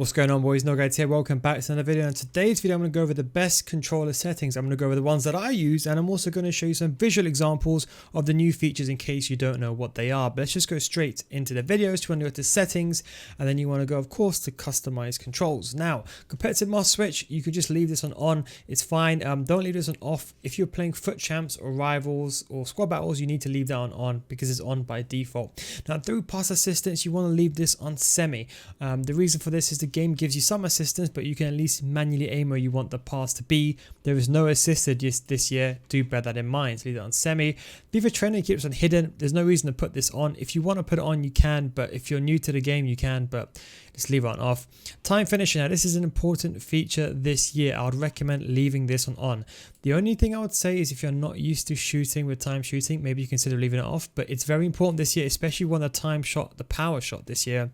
What's going on, boys? No Guides here. Welcome back to another video. In today's video, I'm going to go over the best controller settings. I'm going to go over the ones that I use, and I'm also going to show you some visual examples of the new features in case you don't know what they are. But let's just go straight into the videos. You want to go to settings, and then you want to go, of course, to customize controls. Now, competitive must switch. You could just leave this on. It's fine. Don't leave this on off. If you're playing foot champs or rivals or squad battles, you need to leave that on because it's on by default. Now, through pass assistance, you want to leave this on semi. The reason for this is the game gives you some assistance, but you can at least manually aim where you want the pass to be. There is no assisted this year. Do bear that in mind. So leave it on semi. FIFA training keeps on hidden. There's no reason to put this on. If you want to put it on, you can, but if you're new to the game, you can, but just leave it on off. Time finishing. Now, this is an important feature this year. I would recommend leaving this on. The only thing I would say is if you're not used to shooting with time shooting, maybe you consider leaving it off, but it's very important this year, especially when the time shot, the power shot this year,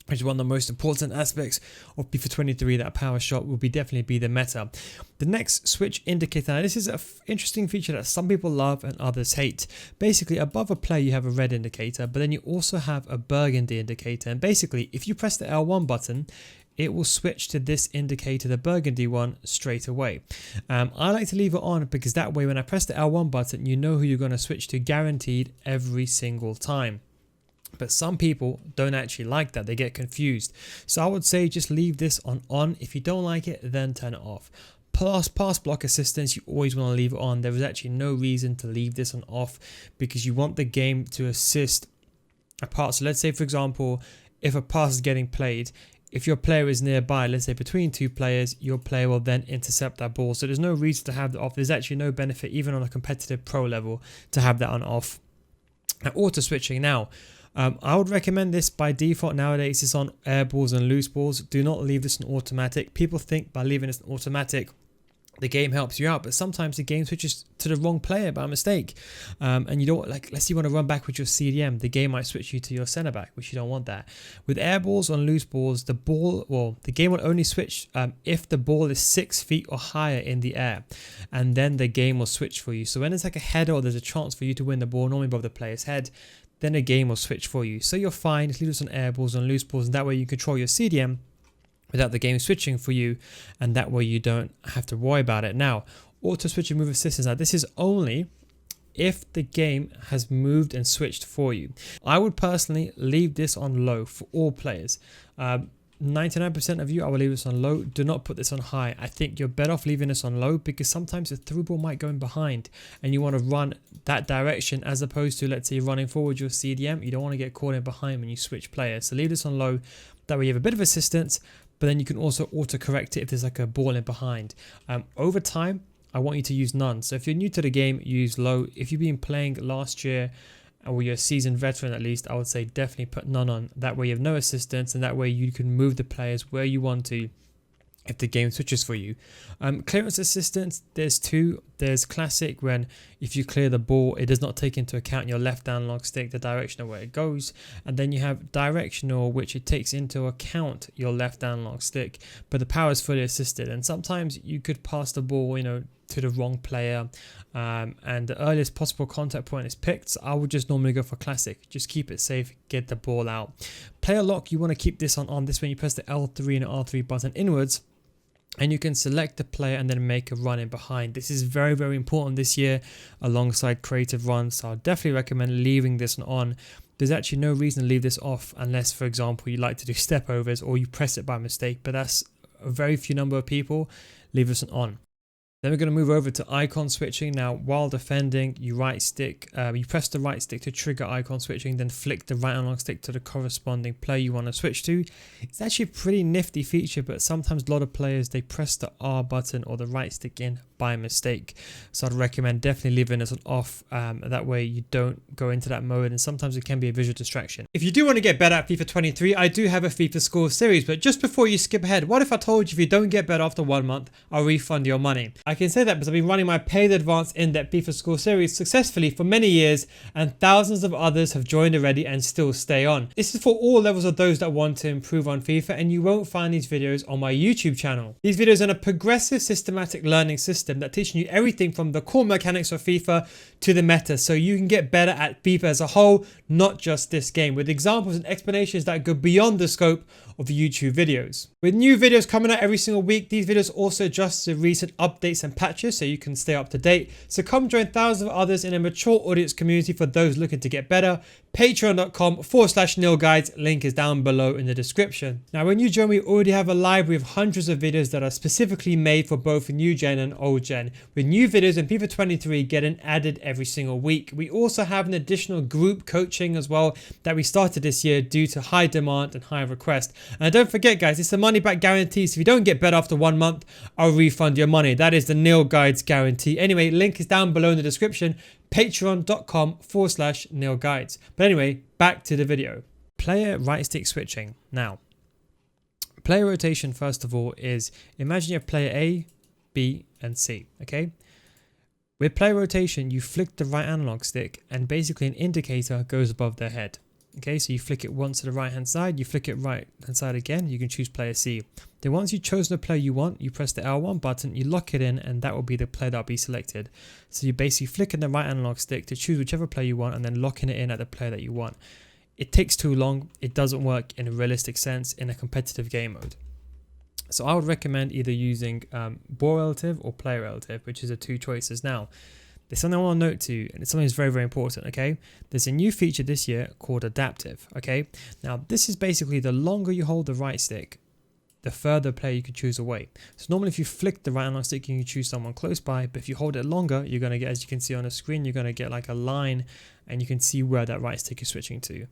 which is one of the most important aspects of FIFA 23, that power shot will definitely be the meta. The next switch indicator. Now, this is an interesting feature that some people love and others hate. Basically, above a player, you have a red indicator, but then you also have a burgundy indicator. And basically, if you press the L1 button, it will switch to this indicator, the burgundy one, straight away. I like to leave it on because that way, when I press the L1 button, you know who you're going to switch to guaranteed every single time. But some people don't actually like that. They get confused. So I would say just leave this on. If you don't like it, then turn it off. Plus pass block assistance, you always want to leave it on. There is actually no reason to leave this on off because you want the game to assist a pass. So let's say, for example, if a pass is getting played, if your player is nearby, let's say between two players, your player will then intercept that ball. So there's no reason to have that off. There's actually no benefit, even on a competitive pro level, to have that on off. Now, auto switching. Now, I would recommend this by default. Nowadays, it's on air balls and loose balls. Do not leave this on automatic. People think by leaving this on automatic, the game helps you out, but sometimes the game switches to the wrong player by mistake. And you don't, like, let's say you want to run back with your CDM, the game might switch you to your center back, which you don't want that. With air balls on loose balls, the game will only switch if the ball is 6 feet or higher in the air, and then the game will switch for you. So when it's like a header or there's a chance for you to win the ball, normally above the player's head, then a game will switch for you. So you're fine. Just leave this on air balls and loose balls, and that way you control your CDM without the game switching for you, and that way you don't have to worry about it. Now, auto switch and move assistance. Now, this is only if the game has moved and switched for you. I would personally leave this on low for all players. 99% of you, I will leave this on low. Do not put this on high. I think you're better off leaving this on low because sometimes the through ball might go in behind and you want to run that direction as opposed to, let's say, running forward your CDM. You don't want to get caught in behind when you switch players. So leave this on low. That way you have a bit of assistance, but then you can also auto correct it if there's like a ball in behind. Over time, I want you to use none. So if you're new to the game, use low. If you've been playing last year, or you're a seasoned veteran at least, I would say definitely put none on. That way you have no assistance, and that way you can move the players where you want to if the game switches for you. Clearance assistance, there's two. There's classic, when if you clear the ball, it does not take into account your left analog stick, the direction of where it goes. And then you have directional, which it takes into account your left analog stick, but the power is fully assisted. And sometimes you could pass the ball, to the wrong player, and the earliest possible contact point is picked. So I would just normally go for classic. Just keep it safe, get the ball out. Player lock, you want to keep this on. This when you press the L3 and R3 button inwards, and you can select the player and then make a run in behind. This is very, very important this year alongside creative runs. So I'll definitely recommend leaving this on. There's actually no reason to leave this off unless, for example, you like to do step overs or you press it by mistake, but that's a very few number of people. Leave this on. Then we're going to move over to icon switching. Now, while defending, you press the right stick to trigger icon switching, then flick the right analog stick to the corresponding player you want to switch to. It's actually a pretty nifty feature, but sometimes a lot of players, they press the R button or the right stick in by mistake. So I'd recommend definitely leaving this on off. That way you don't go into that mode, and sometimes it can be a visual distraction. If you do want to get better at FIFA 23, I do have a FIFA School Series, but just before you skip ahead, what if I told you if you don't get better after 1 month, I'll refund your money? I can say that because I've been running my paid advanced in-depth FIFA School Series successfully for many years, and thousands of others have joined already and still stay on. This is for all levels of those that want to improve on FIFA, and you won't find these videos on my YouTube channel. These videos are a progressive systematic learning system system that teaching you everything from the core mechanics of FIFA to the meta, so you can get better at FIFA as a whole, not just this game, with examples and explanations that go beyond the scope of the YouTube videos. With new videos coming out every single week, these videos also adjust to recent updates and patches so you can stay up to date. So come join thousands of others in a mature audience community for those looking to get better. Patreon.com/NilGuides, link is down below in the description. Now when you join, we already have a library of hundreds of videos that are specifically made for both new gen and old gen, with new videos in FIFA 23 getting added every single week. We also have an additional group coaching as well that we started this year due to high demand and high request. And don't forget guys, it's a money back guarantee, so if you don't get better after 1 month, I'll refund your money. That is the Nil Guides guarantee. Anyway, link is down below in the description, patreon.com/NilGuides. But anyway, back to the video. Player right stick switching. Now, player rotation, first of all, is imagine you have player A, B, and C, okay? With player rotation, you flick the right analog stick and basically an indicator goes above their head. Okay, so you flick it once to the right hand side, you flick it right hand side again, you can choose player C. Then once you've chosen the player you want, you press the L1 button, you lock it in, and that will be the player that will be selected. So you're basically flicking the right analog stick to choose whichever player you want and then locking it in at the player that you want. It takes too long, it doesn't work in a realistic sense in a competitive game mode. So I would recommend either using ball relative or player relative, which is the two choices. Now, there's something I want to note to you, and it's something that's very, very important, okay? There's a new feature this year called adaptive, okay? Now, this is basically the longer you hold the right stick, the further player you can choose away. So normally if you flick the right analog stick, you can choose someone close by, but if you hold it longer, you're going to get, as you can see on the screen, you're going to get like a line, and you can see where that right stick is switching to.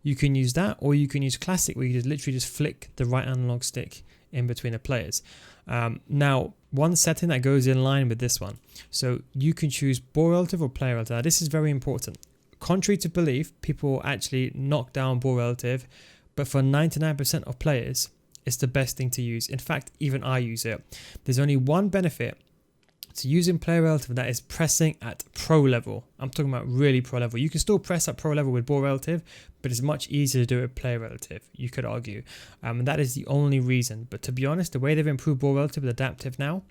You can use that, or you can use classic, where you just literally just flick the right analog stick in between the players. Now, one setting that goes in line with this one, so you can choose ball relative or player relative. Now, this is very important. Contrary to belief, people actually knock down ball relative, but for 99% of players, it's the best thing to use. In fact, even I use it. There's only one benefit to using player relative, that is pressing at pro level. I'm talking about really pro level. You can still press at pro level with ball relative, but it's much easier to do it with player relative, you could argue. And that is the only reason. But to be honest, the way they've improved ball relative with adaptive now,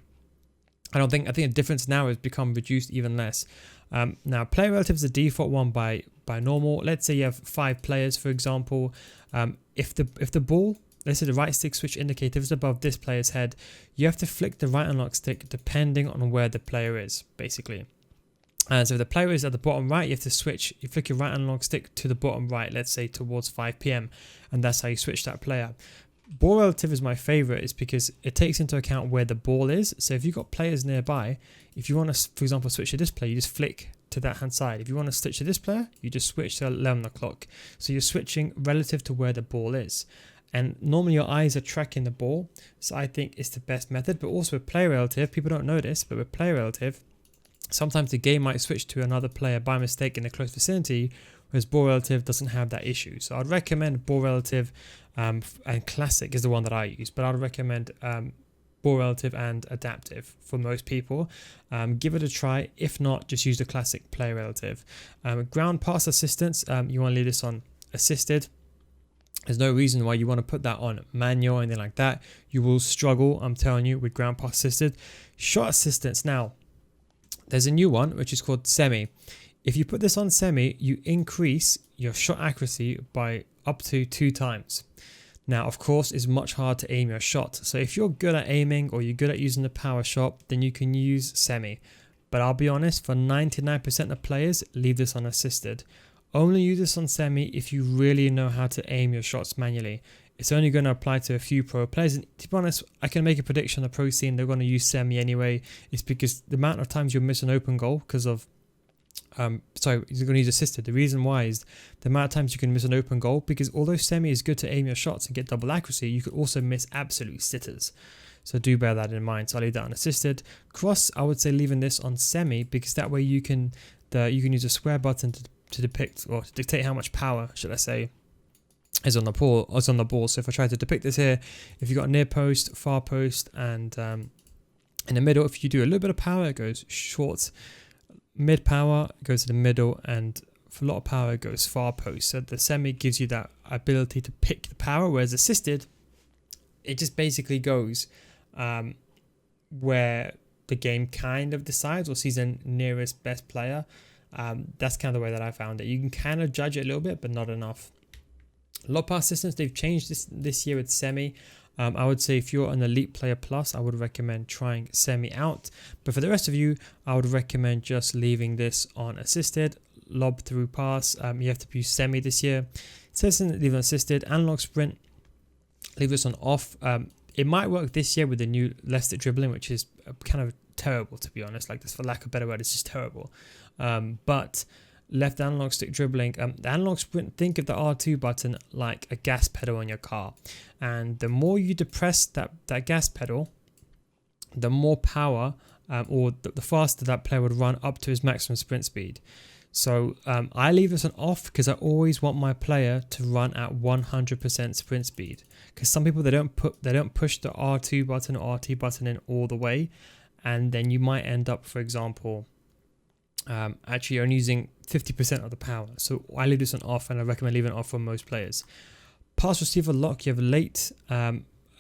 I think the difference now has become reduced even less. Now, player relative is the default one by normal. Let's say you have 5 players, for example. If the ball, let's say the right stick switch indicator is above this player's head, you have to flick the right analog stick depending on where the player is, basically. And so if the player is at the bottom right, you have to switch, you flick your right analog stick to the bottom right, let's say towards 5 PM, and that's how you switch that player. Ball relative is my favorite, is because it takes into account where the ball is. So if you've got players nearby, if you want to, for example, switch to this player, you just flick to that hand side. If you want to switch to this player, you just switch to 11 o'clock. So you're switching relative to where the ball is. And normally your eyes are tracking the ball, so I think it's the best method. But also with player relative, people don't know this, but with player relative, sometimes the game might switch to another player by mistake in a close vicinity, whereas ball relative doesn't have that issue. So I'd recommend ball relative, and classic is the one that I use, but I'd recommend ball relative and adaptive for most people. Give it a try. If not, just use the classic player relative. Ground pass assistance, you want to leave this on assisted. There's no reason why you want to put that on manual or anything like that. You will struggle, I'm telling you, with ground pass assisted. Shot assistance. Now, there's a new one which is called semi. If you put this on semi, you increase your shot accuracy by up to 2 times. Now, of course, it's much harder to aim your shot. So if you're good at aiming or you're good at using the power shot, then you can use semi. But I'll be honest, for 99% of players, leave this on assisted. Only use this on semi if you really know how to aim your shots manually. It's only going to apply to a few pro players. And to be honest, I can make a prediction on the pro scene, they're going to use semi anyway. It's because the amount of times you'll miss an open goal because of, you're going to use assisted. The reason why is the amount of times you can miss an open goal, because although semi is good to aim your shots and get double accuracy, you could also miss absolute sitters. So do bear that in mind. So I'll leave that on assisted. Cross, I would say leaving this on semi, because that way you can use a square button to depict, or to dictate how much power, should I say, is on the ball. So if I try to depict this here, if you've got near post, far post, and in the middle, if you do a little bit of power, it goes short. Mid power goes to the middle, and for a lot of power, it goes far post. So the semi gives you that ability to pick the power, whereas assisted, it just basically goes where the game kind of decides or sees the nearest best player. That's kind of the way that I found it. You can kind of judge it a little bit, but not enough. Lob pass systems, they've changed this year with semi. I would say if you're an elite player plus, I would recommend trying semi out. But for the rest of you, I would recommend just leaving this on assisted. Lob through pass, you have to use semi this year. It says leave on assisted. Analog sprint, leave this on off. It might work this year with the new left stick dribbling, which is kind of terrible, to be honest. Like this, for lack of a better word, it's just terrible. But left analog stick dribbling, the analog sprint, think of the R2 button like a gas pedal on your car. And the more you depress that gas pedal, the more power or the faster that player would run up to his maximum sprint speed. So I leave this on off because I always want my player to run at 100% sprint speed. Because some people, they don't push the R2 button or RT button in all the way, and then you might end up, for example, actually only using 50% of the power. So I leave this on off, and I recommend leaving it off for most players. Pass receiver lock, you have late,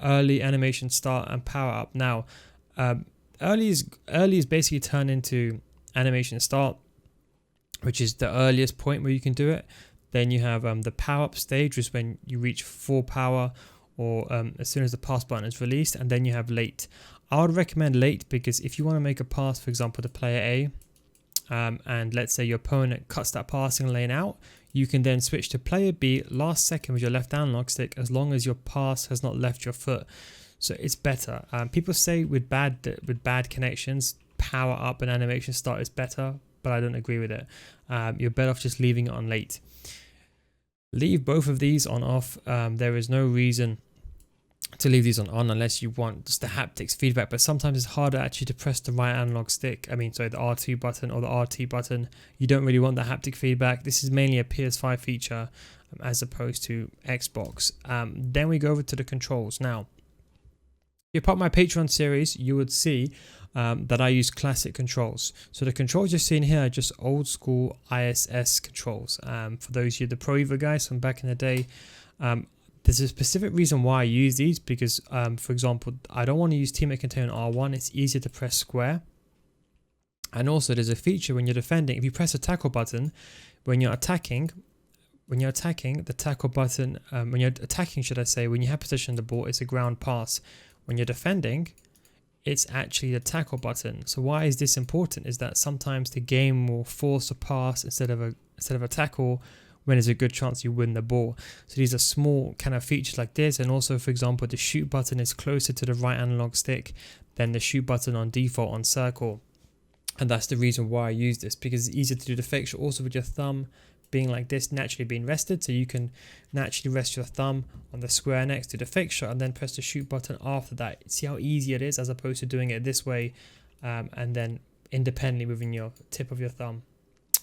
early animation start, and power up. Now, early is basically turned into animation start, which is the earliest point where you can do it. Then you have the power up stage, which is when you reach full power, or as soon as the pass button is released. And then you have late. I would recommend late because if you want to make a pass, for example, to player A, and let's say your opponent cuts that passing lane out, you can then switch to player B last second with your left analog stick, as long as your pass has not left your foot. So it's better. People say with bad connections, power up and animation start is better, but I don't agree with it. You're better off just leaving it on late. Leave both of these on off. There is no reason to leave these on unless you want just the haptics feedback, but sometimes it's harder actually to press the right analog stick. I mean, sorry, the R2 button or the RT button. You don't really want the haptic feedback. This is mainly a PS5 feature as opposed to Xbox. Then we go over to the controls. Now, if you're part of my Patreon series, you would see that I use classic controls. So the controls you're seeing here are just old school ISS controls. For those of you, the Pro Evo guys from back in the day, there's a specific reason why I use these because, for example, I don't want to use teammate containment R1. It's easier to press square. And also there's a feature when you're defending, if you press a tackle button, when you're attacking, the tackle button, when you're attacking, should I say, when you have possession of the ball, it's a ground pass. When you're defending, it's actually the tackle button. So why is this important? Is that sometimes the game will force a pass instead of a tackle when there's a good chance you win the ball. So these are small kind of features like this. And also, for example, the shoot button is closer to the right analog stick than the shoot button on default on circle. And that's the reason why I use this, because it's easier to do the fixture. Also with your thumb being like this, naturally being rested, so you can naturally rest your thumb on the square next to the fixture and then press the shoot button after that. See how easy it is as opposed to doing it this way and then independently moving your tip of your thumb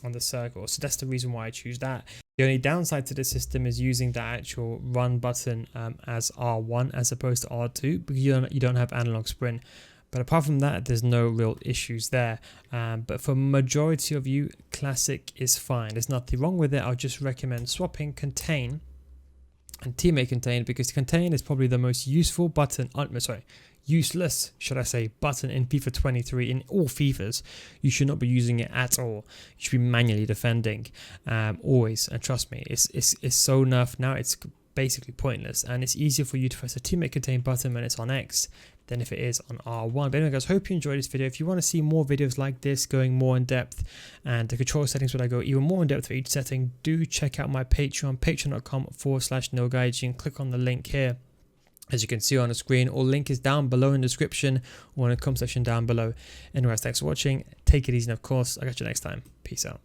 on the circle. So that's the reason why I choose that. The only downside to the system is using the actual run button as R1 as opposed to R2, because you don't have analog sprint. But apart from that, there's no real issues there. But for majority of you, classic is fine. There's nothing wrong with it. I'll just recommend swapping contain and teammate contain, because contain is probably the most useful button, useless, should I say, button in FIFA 23. In all FIFAs, you should not be using it at all. You should be manually defending, always. And trust me, it's so nerfed now, it's basically pointless. And it's easier for you to press a teammate contain button when it's on X than if it is on R1. But anyway guys, hope you enjoyed this video. If you want to see more videos like this going more in depth and the control settings where I go even more in depth for each setting, do check out my Patreon, patreon.com/NoGuides. You can click on the link here as you can see on the screen, or link is down below in the description or in the comment section down below. Anyways, thanks for watching. Take it easy, and of course, I'll catch you next time. Peace out.